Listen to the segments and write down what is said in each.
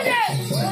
Okay.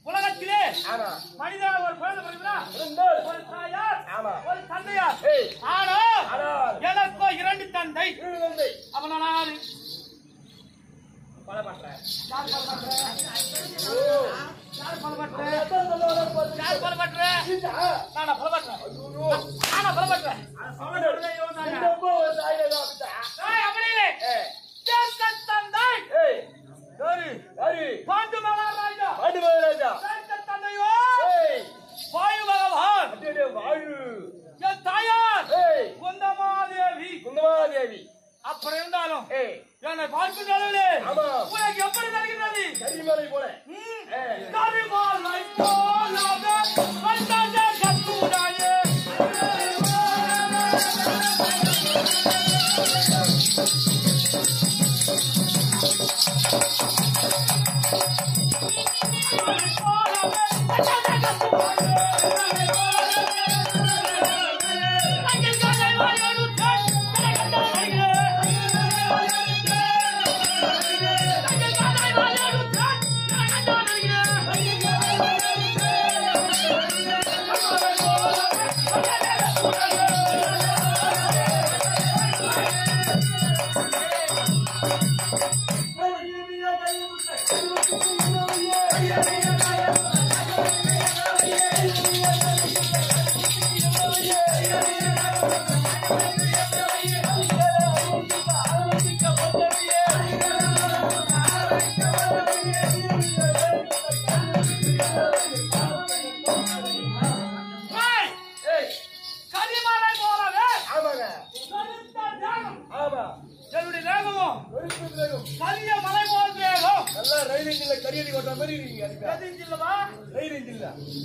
உலகத்திலே மனிதன் ஒரு குழந்தை ஒரு தாயார் ஒரு தந்தையார். ஆனால் எனக்கோ 2 தந்தை. அப்ப நான் யாரு? கொலை பண்றேன். யார் கொலை பண்றேன்? யார் கொலை பண்றேன்? யார் கொலை பண்றேன்? நானா கொலை பண்றேன்? நானா கொலை பண்றேன்? அப்படி இல்லை. தந்தை பாண்டு மகாராஜா தந்தையோ வாயு பகவான் என் தாயார் குந்தமாதேவி. அப்படி இருந்தாலும் என்னை பார்க்கும் அளவிலே உனக்கு எப்படி தருகிறது? கரிமலை போல கரிமலை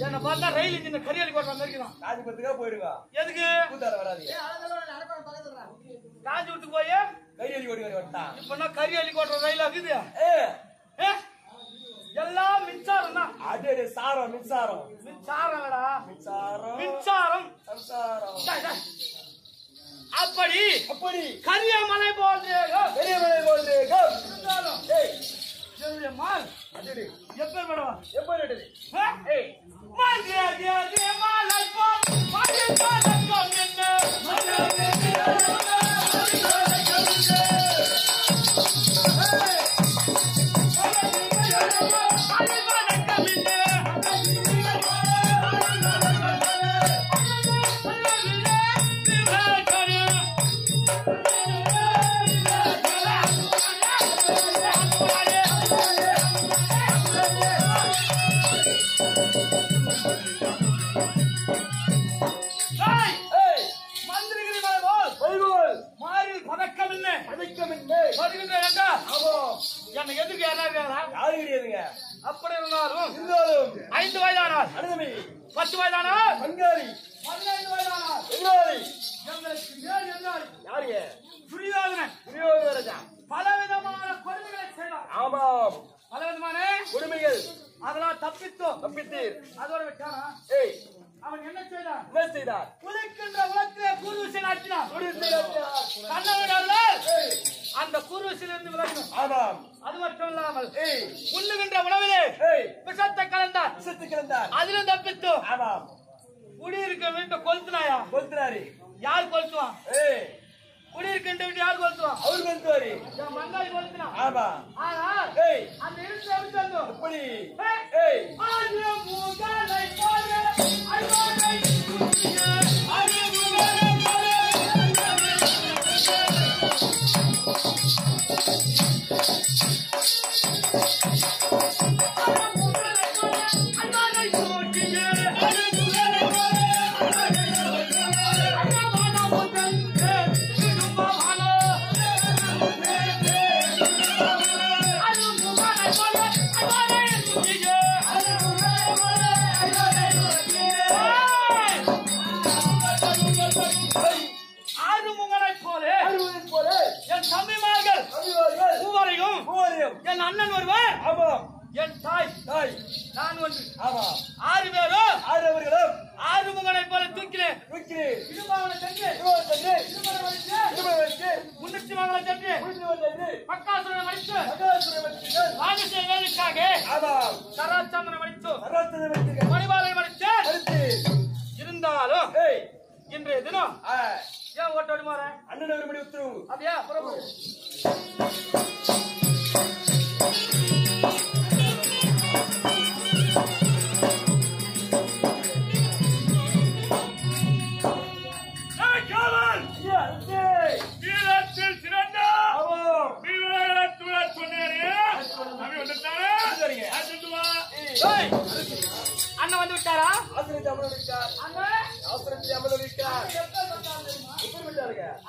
என்ன பார்த்தா ரயில் இன்ஜின் கரியலி கோட்டை வந்திருக்கான். ராஜபத்துக்கா போயிடுங்க. எதுக்கு கூத்தார வராதீங்க. காஞ்சி விட்டு போய் கரியலி கோட்டை வரட்டான். இப்ப கரியலி கோட்டை ரயில் ஆகுது. எல்லாம் மின்சாரம் தான். அடே சாரம் மின்சாரம் மின்சாரம்டா மின்சாரம் சம்சாரம். அப்படி கரியமலை போல்றேகம் இருந்தாலும் என்னுடைய மால் எப்ப மேடவா எப்ப நடுது மாலை அப்படி இருந்தாலும் 5 வயதானால் 10 வயதானால் 15 வயதானால் பலவிதமான கொடுமைகளை செய்தார். ஆமாம், பலவிதமான கொடுமைகள். அதெல்லாம் தப்பித்தீர். அதோட வச்சானா அவன் என்ன செய்தார்? குளிக்கின்ற உலகத்திலே குருவிசை நாட்டினான். கண்ணவிடாமல் அந்த குருவிசிலிருந்து விலகணும். ஆமாம், அது மட்டும் இல்லாமல் உண்ணுகின்ற உணவிலே விஷத்தை கலந்தார். அதிலும் தப்பித்தோம். ஆமாம், குடியிருக்க வீட்டை கொளுத்தினாரு. யார் கொளுத்துவான்? குடியிருக்கின்ற வீட்டு யார் கொளுத்துவான்? அவரு கொளுத்துவாரு. மங்காளி கொளுத்தினா. ஆமா, ஆனால் அந்த இருட்டு எப்படி வந்தோம்? எப்படி அண்ணன் ஒருவர். ஆமாம். என் தாய் நான் ஒன்று. ஆமா. 6 பேரும் 6 அவர்களும் ஆறுமுகனை போல தூக்கினேன். திருமாவளை சென்று முன்னூற்றி மங்களை சென்று பக்காசுரனை மடித்து ராஜசேகர வேலுக்காக சராச்சந்திரனை மடித்து மணிபாலை மடித்து இருந்தாலும் இன்றைய தினம் ஏன் ஓட்டோடி மாற அண்ணன் ஒரு மணி உத்தரவு அப்படியா பிரபு அண்ணன் வந்து விட்டாரா?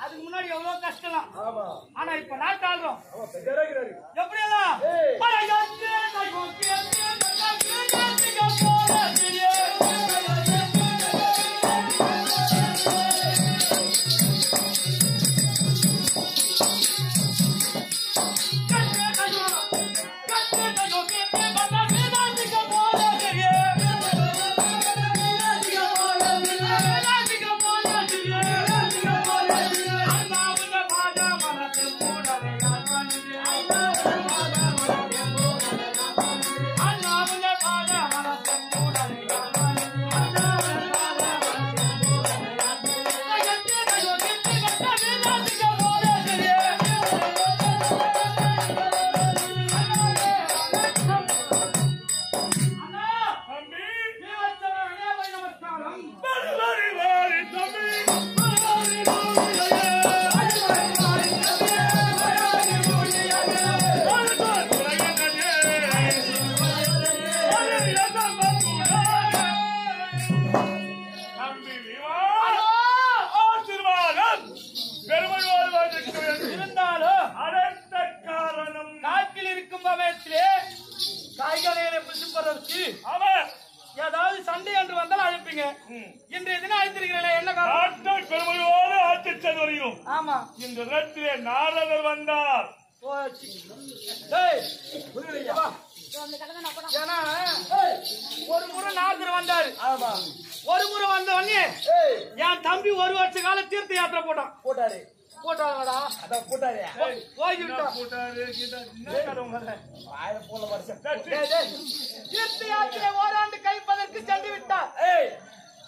அதுக்கு முன்னாடி எவ்வளவு கஷ்டம். ஆனா இப்ப நாட்டாளும் எப்படியெல்லாம் ஏதாவது சண்டை என்று வந்தால் அழைப்பீங்க. இன்றைய தினம் அழைத்திருக்கிறேன். என்ன காரணம்? பெருமையோடு ஆட்சிச்சது வரையும். ஆமா, இந்த இடத்திலே நாரதர் வந்தார். ஏன்னா ஒரு முறை நாரதர் வந்தாரு. ஒரு முறை வந்த உடனே என் தம்பி 1 வருஷ கால தீர்த்த யாத்திரை போட்டாரு. போட்டாங்கடா அத போட்டாரு. தீர்த்த யாத்திரை ஓராண்டு கழிப்பதற்கு சென்று விட்டார்.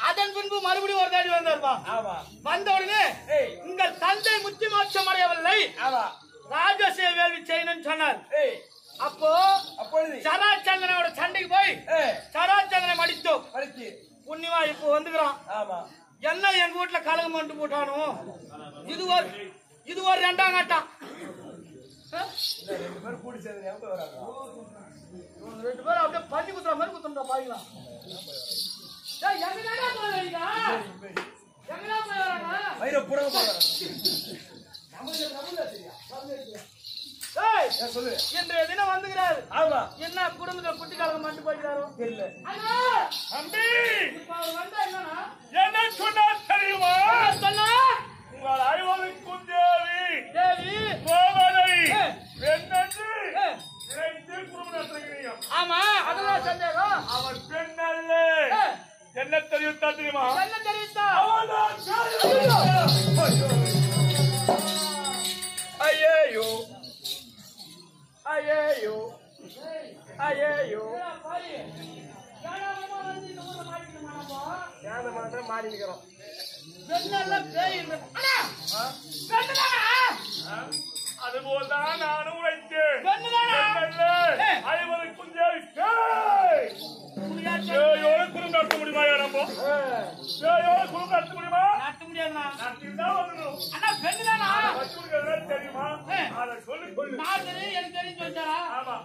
அதன் பின்பு மறுபடியும் ஒரு தாடி வந்தாருப்பா. வந்த உடனே உங்கள் தந்தை முத்தி மோட்சம் அடையவில்லை, ராஜசேகர வேள்வி செய்யணும்னு சொன்னார். அப்போ சராச்சந்திரனோட சண்டைக்கு போய் சராச்சந்திரனை மடித்தோம். புண்ணியமா இப்போ வந்துக்கிறான். என்ன எங்க வீட்டுல கலகம் பண்ணி போட்டானோ இது ஒரு 2ஆம் கட்டம். 2 பேரும் அப்படியே பண்ணி குத்துற மாதிரி குத்துறா பாக்கலாம். இன்றைய தினம் வந்துகிறாரு. என்ன குடும்பத்துல குட்டி கலகம் பண்ணி போய்கிறாரோ தெரியல. என்ன சொன்னா தெரியுமா? சொன்னா உங்கள் ஐவருக்கும் தேவி கோவலை பெண்ணென்று நினைத்து குடும்பம் நடத்துகிறீங்க. ஆமா, அதெல்லாம் சந்தேகம். அவர் பெண் அல்ல. என்ன தெரிவித்தா தெரியுமா? என்ன தெரிவித்தா? ஐயோ ஐயோ ஐயோ மாறி நிக்கிறோம். அதுபோல்தான் நானும் உழைத்தேன். ஐவருக்கும் குடும்பம் நடத்த முடியுமா? நம்ம குடும்பம் நடத்த முடியுமா? நடத்த முடியாதுண்ணா. தெரியுமா? அதை சொல்லி சொல்லு. எனக்கு தெரியும் சொல்லிட்டாரா? ஆமா.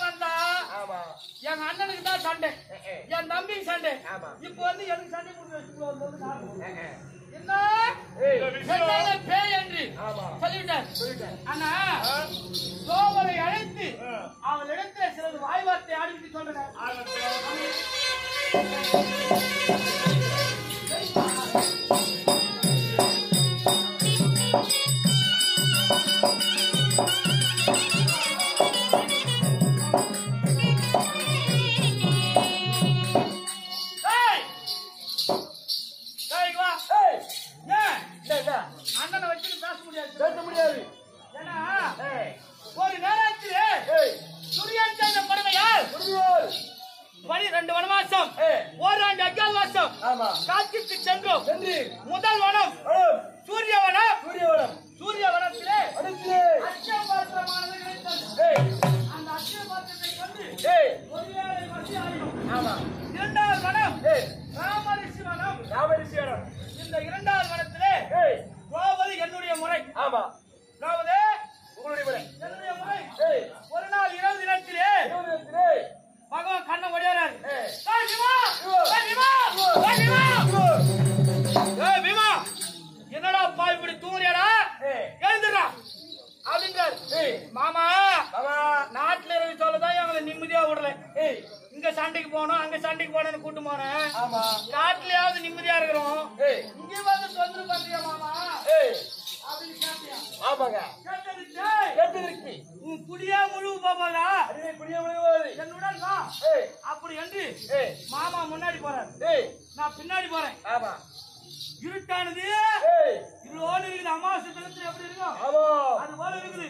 வந்தா எங்க அண்ணனுக்கு தான் சண்டை, என் தம்பிக்கு சண்டை. இப்ப வந்து எனக்கு சண்டை என்ன பேய் என்று சொல்லிவிட்டார். ஆனா கோவலை அழைத்து அவளிடத்துல சிலது வாய் வார்த்தை ஆடிட்டு சொல்றேன். மாமா நாட்டுல இருந்து சொல்லதான் எங்களை நிம்மதியா விடல. இங்க சண்டைக்கு போனோம் அங்க சண்டைக்கு போனேன்னு கூட்டு போனேன். காட்டுலயாவது நிம்மதியா இருக்கிறோம். இங்க வந்து தொந்தரவு பண்றியா மாமா அப்படின்னு கேட்டியா? ஆமாங்க கேட்டதுக்கு உன் குடியா முழுவு போதா குடியா முழுவது என்னுடன் வா அப்படி என்று மாமா முன்னாடி போறாரு. நான் பின்னாடி போறேன். ஆமா இருட்டானது இருளோடு இருக்குது. அமாவாசை தினத்துல எப்படி இருக்கும் அது போல இருக்குது.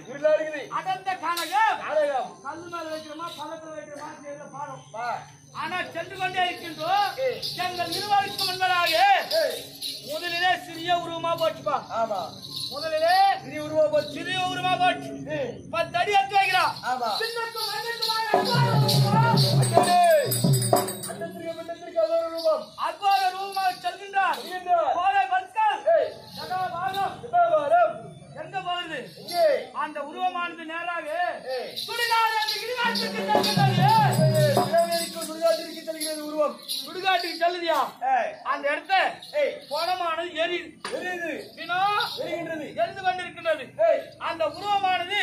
அடர்ந்த கானகம் கல்லு மேல வைக்கிறோமா பழத்துல வைக்கிறோமா தெரியல பாடம். ஆனா சென்று கொண்டே இருக்கின்றோம். எங்கள் நிர்வாகிக்கும் என்பதாக முதலிலே சிறிய உருவமா போச்சுப்பா. முதலிலே சிறிய உருவமா போச்சு. 10 அடி எடுத்து வைக்கிறான். அக்பர ரூபமாக செல்கின்றார். எங்க போகுது அந்த உருவமானது நேராக சுடுகாட்டுக்கு செல்லுதியா? அந்த இடத்த பணமானது எரியுது எரிந்து கொண்டிருக்கின்றது. அந்த உருவமானது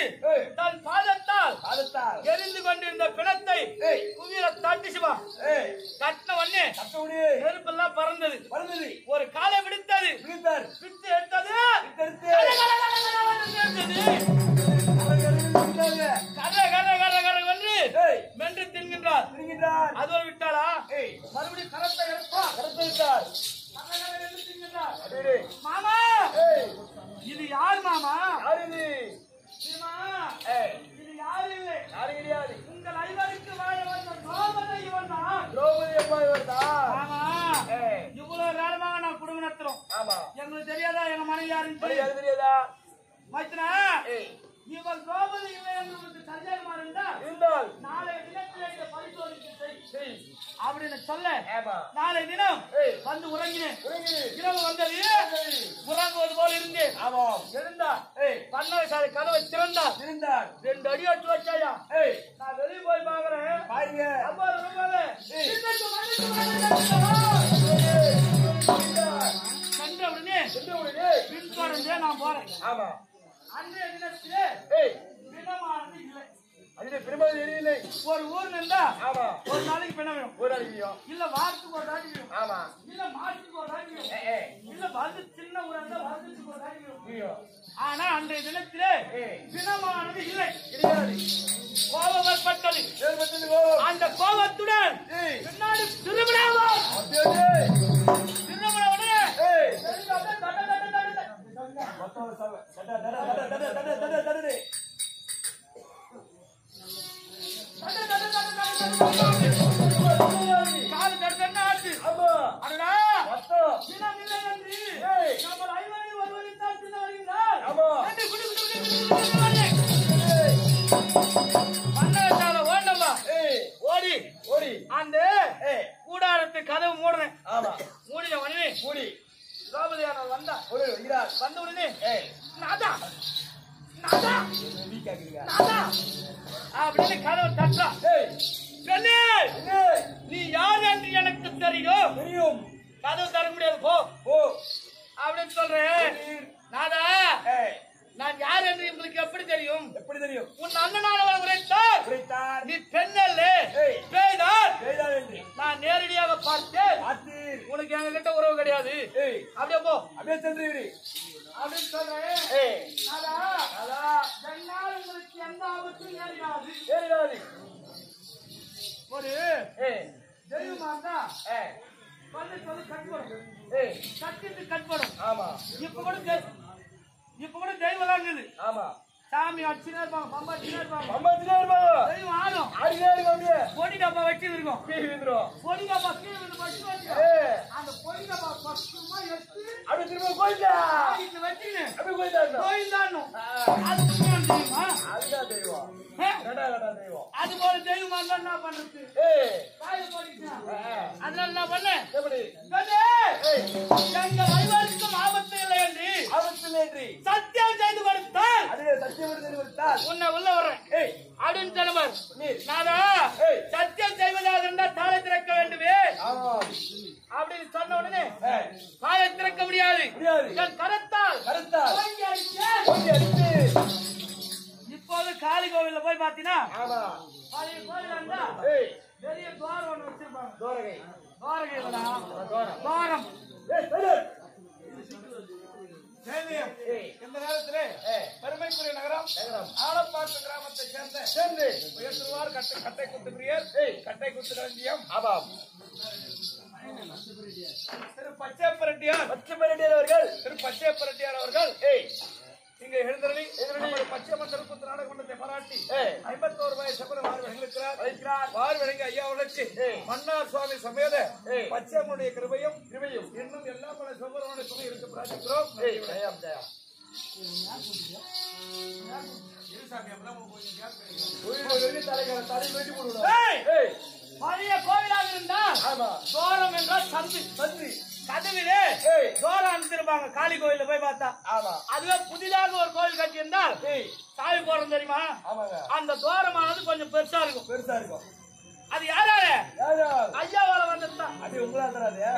தன் பாதத்தால் எரிந்து கொண்டிருந்த பிணத்தை குவியல தட்டிச்சுவா. கட்டின உடனே நெருப்பெல்லாம் பறந்தது. ஒரு காலை பிடித்தது. பிடித்து எடுத்தது மென்று தின்கின்றார். அதோடு விட்டாளா மறுபடியும் கரத்தை எடுத்தார். மாமா இது யார் மாமா? இது யாரு இல்லை உங்கள் ஐவருக்கு வாழ வந்த திரௌபதி இவன் தான். ஆமா இவ்வளவு காலமாக நான் குடும்பம் நடத்துறோம். எங்களுக்கு தெரியாதா எங்க மனைவி யாருன்னு தெரியாதா? மைத்ரா இவள் திரௌபதி இல்லை என்று சந்தேகமா இருந்தால் நாளைய தினத்திலே இதை பரிசோதித்து அப்படின்னு சொல்ல நாளை தினம் வந்து உறங்கினேன். இரவு வந்தது உறங்குவது போல இருந்தேன். எழுந்தார் பன்னரை கதவை திறந்தார். 2 அடி அடிச்சு வச்சாயா? நான் வெளியே போய் பாக்குறேன். பாருங்க சென்றவுடனே பின்தொடர்ந்தே நான் போறேன். அன்றைய தினத்திலே பிணமானது இல்லை. ஒரு ஊர்ல இருந்தா ஒரு நாளைக்கு பிணம் வேணும். இல்ல வாரத்துக்கு ஒரு நாளைக்கு வேணும். இல்ல மாசத்துக்கு ஒரு நாளைக்கு வேணும். இல்ல வந்து சின்ன ஊரா இருந்தா வருஷத்துக்கு ஒரு நாளைக்கு வேணும். ஆனா அன்றைய தினத்திலே பிணமானது இல்லை. கோபம் ஏற்பட்டது. அந்த கோபத்துடன் பின்னாடி திருமணம் கால் தடுத்தா ஆச்சு. அடடா சின்ன இல்லை என்று நம்ம ஐவரை ஒருவரித்தான் சின்ன வருகிறார். மன்னசால ஓண்டம்பா ஓடி அந்த கூடாரத்து கதவு மூடுறேன். மூடின உடனே திரௌபதியானவர் வந்தா வந்த உடனே நாதா அப்படின்னு கதவு தட்டா. நீ யார் என்று எனக்கு தெரியும். கதவு தர முடியாது போ அப்படின்னு சொல்றேன். நாதா நான் யார் என்று உங்களுக்கு எப்படி தெரியும்? உன் அண்ணனானவன் உரைத்தார். நீ பெண்ணல்ல பேய்தான். நான் நேரடியாக பார்த்தேன். உனக்கு எங்க கிட்ட உறவு கிடையாது. அப்படியே போ அப்படியே சென்று அப்படின்னு சொல்றேன். உங்களுக்கு எந்த ஆபத்தும் ஏறிடாது. ஒரு தெய்வமா இருந்தா வந்து சொல்லி கட்படும். கட்டிட்டு கட்படும். இப்ப கூட தெய்வம் எல்லாம் இருக்குது. சாமி அடிச்சுனே இருப்பாங்க. பம்பா அடிச்சுனே இருப்பாங்க. தெய்வம் ஆடும். பொடி டப்பா வச்சு இருக்கும். பொடி டப்பா கீழே வச்சு அந்த பொடி டப்பா பக்கமா எடுத்து அப்படி திரும்ப வச்சுன்னு கோயில் தான். அது போல தெய்வமா இருந்தா என்ன பண்றது? அதனால என்ன பண்ண எங்க வைவாருக்கும் ஆபத்து இல்லை என்று சத்தியம் செய்து கொடுத்தால் உன்னை உள்ள வர்றேன் அப்படின்னு தலைவர். நாதா சத்தியம் செய்வதாக இருந்தால் தாளை திறக்க வேண்டுமே அப்படின்னு சொன்ன உடனே தாளை திறக்க முடியாது. கரத்தால் இப்போது காலி கோவில்ல போய் பாத்தீங்கன்னா ஆமா பழைய கோவில் இருந்தா பெரிய துவாரம் ஒண்ணு வச்சிருப்பாங்க. தோரகை துவாரம் இந்த நேரத்திலே பெருமைக்குரிய நகரம் ஆலப்பாட்டு கிராமத்தை சேர்ந்து உயர்த்துவார் கட்டை குத்து பிரியர் கட்டை குத்து களஞ்சியம் ஆமாம் திரு பச்சைப்பரட்டியார் அவர்கள் இங்க எழுந்தருளி பச்சை மண்டல குத்து நாடக மன்றத்தை பாராட்டி 51 ரூபாய் சம்பளம் வாரி வழங்கி ஐயா உழைச்சி மன்னார் சுவாமி சமேத பச்சைமுடைய கிருபையும் இன்னும் எல்லா பல சம்பளமான சுமை இருக்க பிரார்த்திக்கிறோம். பழைய கோவிலாக இருந்தால் தோரம் என்றால் சந்தி கதவிலே தோரம் அனுப்பிச்சிருப்பாங்க. காளி கோயில போய் பார்த்தா அதுவே புதிதாக ஒரு கோவில் கட்டி இருந்தால் சாமி போறோம் தெரியுமா? அந்த தோரமானது கொஞ்சம் பெருசா இருக்கும். அது யாரால ஐயாவால வந்ததுதான்.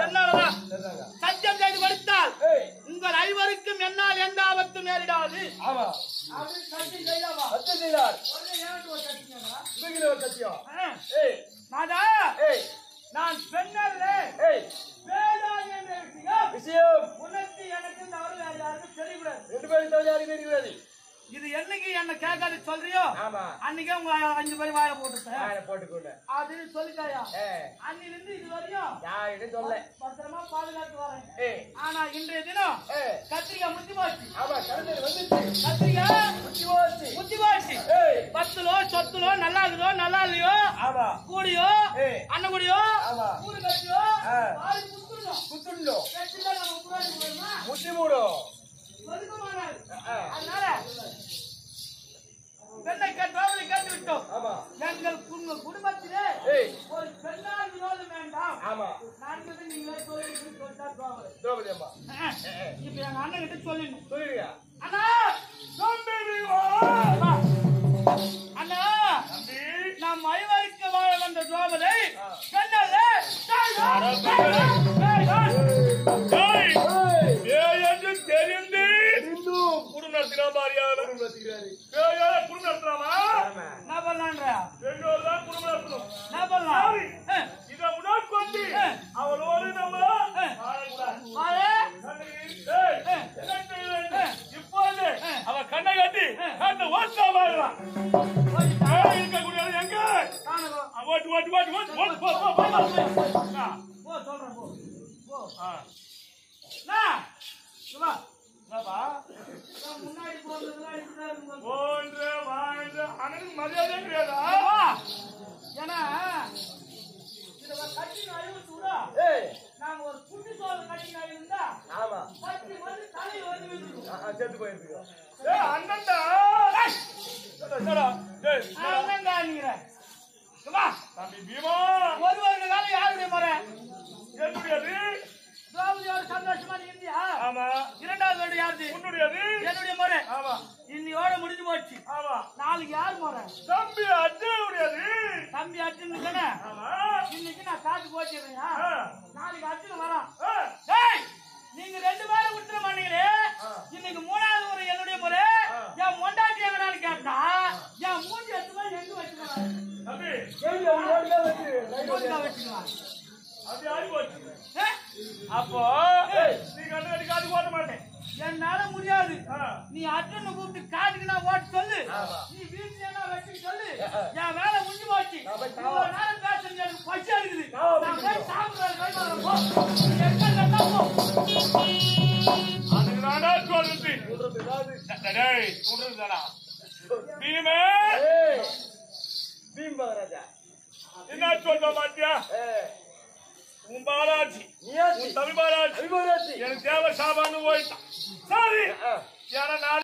என்னாலதான் சத்தியம் செய்து படித்தால் உங்கள் ஐவருக்கும் என்னால் எந்த ஆபத்தும் நேரிடாது. நான் பெண்ணல்ல விஷயம் உனக்கு எனக்கு தவறு யாருக்கும் தெரியக்கூடாது. இது என்னைக்கு என்ன கேட்காது சொல்றியோ அன்னைக்கே உங்க 5 பேர் வாயில போட்டுக்கொண்டு அப்படின்னு சொல்லிட்டாயா? அன்னிலிருந்து இது வரையும் பத்திரமா பாதுகாத்து வரேன். ஆனா இன்றைய தினம் கத்திரிக்காய் முத்தி போச்சு. கத்திரிக்காய் முத்தி போச்சு. 10 சொத்துலோ நல்லா இருக்குதோ நல்லா இல்லையோ கூடியோ அண்ணன் கூடியோ ஊரு கட்டியோ குத்துடணும் முத்தி மூடும். அதனால பெண்ணை கேட்டவர்களை கேட்டுவிட்டோம். எங்கள் குடும்பத்திலே ஒரு பெண்ணால் விரோதம் வேண்டாம். நீங்களே இப்ப எங்க அண்ணன் கிட்ட சொல்லிடுங்க. அண்ணா அண்ணா நாம் ஐவருக்கு வாழ வந்த துவாபரை பெண்ணல்ல தெரிந்து குடும்பம் நடத்தினாமா இதை உணர்ந்து அவளோடு நம்ம இப்போது அவ கண்ணை கட்டி கண்ணை ஓட்டாம இருக்கக்கூடிய எங்க முன்னாடி மரியாதை கிடையாதா? ஏன்னா கட்டின அழிவுடா நாங்க ஒரு குட்டி சோழ கட்டின இருந்தா கட்டி வந்து தலை வந்து செத்து போயிருக்கு. அண்ணன்டா தம்பி பீமா ஒரு காலம் யாருடைய முறை என்னுடையது திரௌபதியோட சந்தோஷமா இருந்தியா? ஆமா. இரண்டாவது வீடு யாரு? உன்னுடையது. என்னுடைய முறை. ஆமா. இன்னையோட முடிஞ்சு போச்சு. ஆமா. நாளைக்கு யார் முறை? தம்பி அர்ஜுனுடையது. தம்பி அர்ஜுன் தானே? ஆமா. இன்னைக்கு நான் காட்டு போச்சிடுறேன். நாளைக்கு அர்ஜுன் வரான். டேய் நீங்க 2 பேரும் விட்டுற மாட்டீங்களே. இன்னைக்கு 3வது முறை என்னுடைய முறை. என் மொண்டாட்டி எங்கனால கேட்டா என் மூஞ்சி எடுத்து எங்க வச்சுக்கலாம். தம்பி கேள்வி ஓடியா வச்சுக்கலாம். அது ஆகி போச்சு. அப்போ நீ கண்ணு காது ஓட்ட மாட்டேன். என்னால முடியாது. நீ அர்ஜுன கூப்பிட்டு காட்டுக்கு நான் ஓட்டு சொல்லு. நீ வீட்டுல என்ன வச்சு சொல்லு. என் வேலை முடிஞ்சு போச்சு. இவ்வளவு நேரம் பேசுறது எனக்கு பசி இருக்குது. நான் போய் சாப்பிடுறேன். அதுக்கு தானே சொல்றது. சொல்றதுதானா பீமே பீம் மகாராஜா என்ன சொல்ல மாட்டியா? உன் பாலாஜி உன் தமிழ் பாலாஜி எனக்கு தேவை சாபான்னு போயிட்டான். சரி ஏன்னா